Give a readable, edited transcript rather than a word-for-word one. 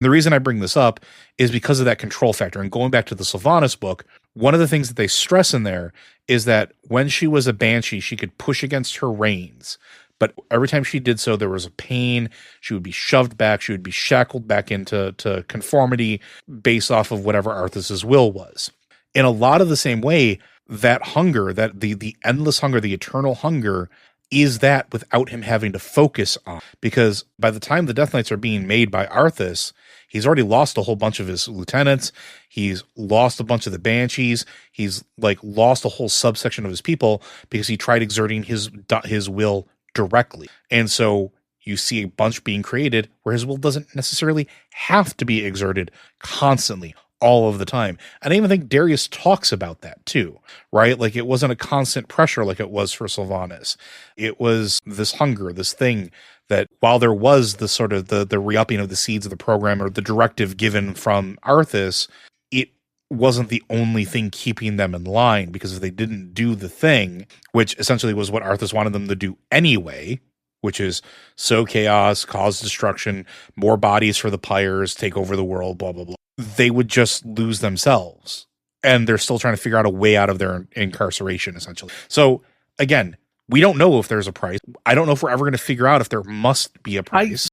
The reason I bring this up is because of that control factor. And going back to the Sylvanas book, one of the things that they stress in there is that when she was a banshee, she could push against her reins. But every time she did so, there was a pain. She would be shoved back. She would be shackled back into conformity based off of whatever Arthas's will was. In a lot of the same way, that hunger, that the endless hunger, the eternal hunger, is that without him having to focus on. Because by the time the Death Knights are being made by Arthas, he's already lost a whole bunch of his lieutenants. He's lost a bunch of the banshees. He's like lost a whole subsection of his people because he tried exerting his will directly. And so you see a bunch being created where his will doesn't necessarily have to be exerted constantly all of the time. And I even think Darius talks about that too, right? Like it wasn't a constant pressure like it was for Sylvanas. It was this hunger, this thing that while there was the sort of the re-upping of the seeds of the program or the directive given from Arthas, it wasn't the only thing keeping them in line, because if they didn't do the thing, which essentially was what Arthas wanted them to do anyway, which is sow chaos, cause destruction, more bodies for the pyres, take over the world, blah, blah, blah, they would just lose themselves. And they're still trying to figure out a way out of their incarceration, essentially. So again, we don't know if there's a price. I don't know if we're ever going to figure out if there must be a price.